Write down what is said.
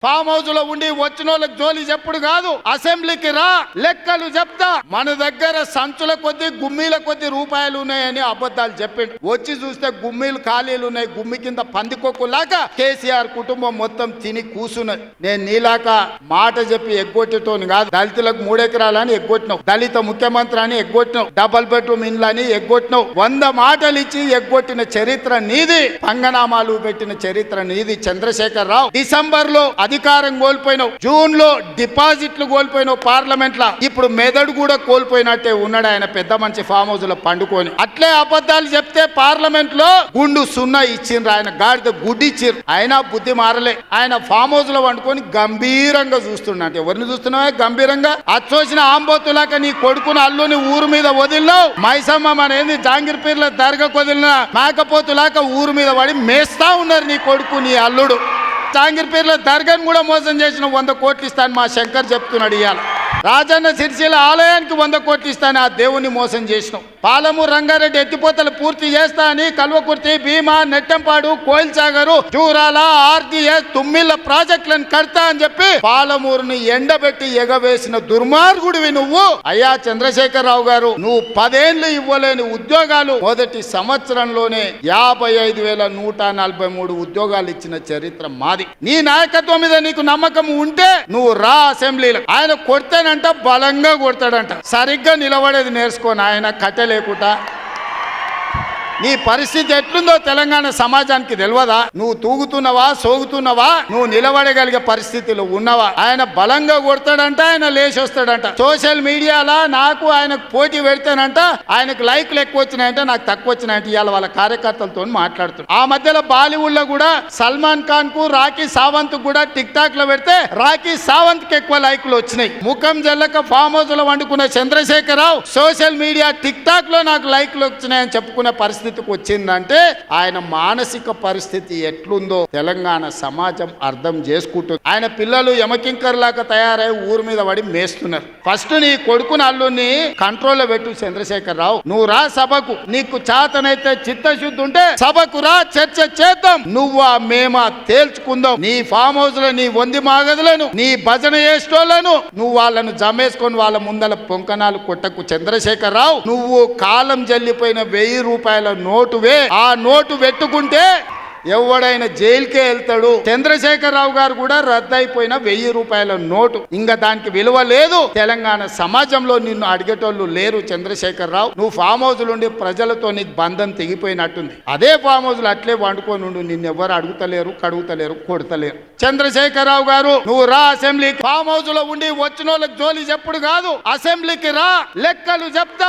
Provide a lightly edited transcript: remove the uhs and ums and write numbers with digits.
Form house లో ఉండి వచ్చిన వాళ్ళకి జోలి చెప్పుడు కాదు, అసెంబ్లీకి రా లెక్కలు చెప్తా. మన దగ్గర సంచుల కొద్ది గుమ్మీల కొద్ది రూపాయలు ఉన్నాయని అబద్ధాలు చెప్పిండు. వచ్చి చూస్తే గుమ్మీలు ఖాళీలు ఉన్నాయి. గుమ్మి కింద పందికొక్కులాగా కేసీఆర్ కుటుంబం మొత్తం తిని కూసున్నది. నేను నీలాక మాట చెప్పి ఎగ్గొట్టేటోని కాదు. దళితులకు 3 ఎకరాలని ఎగ్గొట్టినావు, దళిత ముఖ్యమంత్రి అని ఎగ్గొట్టినావు, డబుల్ బెడ్రూమ్ ఇండ్లు అని ఎగ్గొట్టినావు. 100 మాటలు ఇచ్చి ఎగ్గొట్టిన చరిత్ర నీది, పంగనామాలు పెట్టిన చరిత్ర నీది. చంద్రశేఖర్ రావు డిసెంబర్ లో అధికారం కోల్పోయినావు, జూన్ లో డిపాజిట్లు కోల్పోయినావు పార్లమెంట్ లా. ఇప్పుడు మెదడు కూడా కోల్పోయినట్టే ఉన్నాడు ఆయన పెద్ద మంచి ఫామ్ హౌస్ లో పండుకొని. అట్లే అబద్ధాలు చెప్తే పార్లమెంట్ లో గుండు 0 ఇచ్చిండ్రు, ఆయన గాడిద గుడ్డి ఇచ్చిర్రు. అయినా బుద్ధి మారలే. ఆయన ఫామ్ హౌస్ లో వండుకొని గంభీరంగా చూస్తున్నాడు. ఎవరిని చూస్తున్నావా గంభీరంగా? అచ్చోసిన ఆంబోతులాక నీ కొడుకుని అల్లుని ఊరు మీద వదిలినావు. మైసమ్మ అనేది జాంగీర్ పీర్ల దర్గా వదిలిన మేకపోతులాక ఊరు మీద పడి మేస్తా ఉన్నారు నీ కొడుకు నీ అల్లుడు. జాంగీర్ పీర్ల దర్గాను కూడా మోసం చేసిన 100 కోట్లు ఇస్తాను మా శంకర్ చెప్తున్నాడు. ఇవాళ రాజన్న సిరిసిల్ల ఆలయానికి 100 కోట్లు ఇస్తాను, ఆ దేవుని మోసం చేసినావు. పాలమూరు రంగారెడ్డి ఎత్తిపోతలు పూర్తి చేస్తా అని కల్వకుర్తి, భీమా, నెట్టంపాడు, కోయిల్ సాగరు, జూరాల, ఆర్జీఎస్, తుమ్మిళ్ళ ప్రాజెక్టులను కడతా అని చెప్పి పాలమూరుని ఎండబెట్టి ఎగవేసిన దుర్మార్గుడివి నువ్వు. అయ్యా చంద్రశేఖరరావు గారు, నువ్వు 10 ఏళ్ళు ఇవ్వలేని ఉద్యోగాలు మొదటి సంవత్సరంలోనే 55,143 ఉద్యోగాలు ఇచ్చిన చరిత్ర మాది. నీ నాయకత్వం మీద నీకు నమ్మకం ఉంటే నువ్వు రా అసెంబ్లీలో. ఆయన కొడితేనంట బలంగా కొడతాడంట, సరిగ్గా నిలబడేది నేర్చుకోని ఆయన కట్టె లేకుండా. నీ పరిస్థితి ఎట్లుందో తెలంగాణ సమాజానికి తెలియదా? నువ్వు తూగుతున్నావా, సోగుతున్నావా, నువ్వు నిలబడగలిగే పరిస్థితిలో ఉన్నవా? ఆయన బలంగా కొడతాడంట, ఆయన లేచి వస్తాడంట. సోషల్ మీడియాలో నాకు ఆయనకు పోటీ పెడితేనంట ఆయనకు లైక్లు ఎక్కువ వచ్చినాయంట, నాకు తక్కువ వచ్చినాయంట. ఇవాళ వాళ్ళ కార్యకర్తలతో మాట్లాడుతున్నాడు. ఆ మధ్యలో బాలీవుడ్ లో కూడా సల్మాన్ ఖాన్ కు, రాఖీ సావంత్ కూడా టిక్ టాక్ లో పెడితే రాఖీ సావంత్ కి ఎక్కువ లైక్లు వచ్చినాయి. ముఖం జల్లక ఫామ్ హౌస్ లో వండుకున్న Chandrashekar Rao social media TikTok లో నాకు లైక్లు వచ్చినాయని చెప్పుకునే పరిస్థితి వచ్చిందంటే ఆయన మానసిక పరిస్థితి ఎట్లుందో తెలంగాణ సమాజం అర్థం చేసుకుంటుంది. ఆయన పిల్లలు యమకింకర్లాగా తయారై ఊరు మీద పడి మేస్తున్నారు. ఫస్ట్ నీ కొడుకుని అల్లుని కంట్రోల్లో పెట్టు చంద్రశేఖర్ రావు. నువ్వు రా సభకు, నీకు చాతనైతే చిత్తశుద్ధి ఉంటే సభకు రా, చర్చ చేద్దాం. నువ్వా మేమా తేల్చుకుందాం. నీ ఫామ్ హౌస్ లో నీ వంది మాగదులను, నీ భజన చేసేటోళ్లను నువ్వు వాళ్ళను జమేసుకొని వాళ్ళ ముందల పొంకనాలు కొట్టకు చంద్రశేఖర్ రావు. నువ్వు కాలం జల్లిపోయిన 1000 రూపాయల నోటువే. ఆ నోటు పెట్టుకుంటే ఎవడైనా జైలుకే వెళ్తాడు. చంద్రశేఖరరావు గారు కూడా రద్దయిపోయిన 1000 రూపాయల నోటు, ఇంకా దానికి విలువ లేదు. తెలంగాణ సమాజంలో నిన్ను అడిగేటోళ్ళు లేరు చంద్రశేఖరరావు. నువ్వు ఫామ్ హౌస్ నుండి ప్రజలతో నీకు బంధం తెగిపోయినట్టుంది. అదే ఫామ్ హౌస్ లో అట్లే వండుకొని ఉండు. నిన్నెవ్వరు అడుగుతలేరు, కడుగుతలేరు, కొడతలేరు. చంద్రశేఖరరావు గారు, నువ్వు రా అసెంబ్లీకి. ఫామ్ హౌస్ లో ఉండి వచ్చిన వాళ్ళకి జోలి చెప్పుడు కాదు, అసెంబ్లీకి రా లెక్కలు చెప్తా.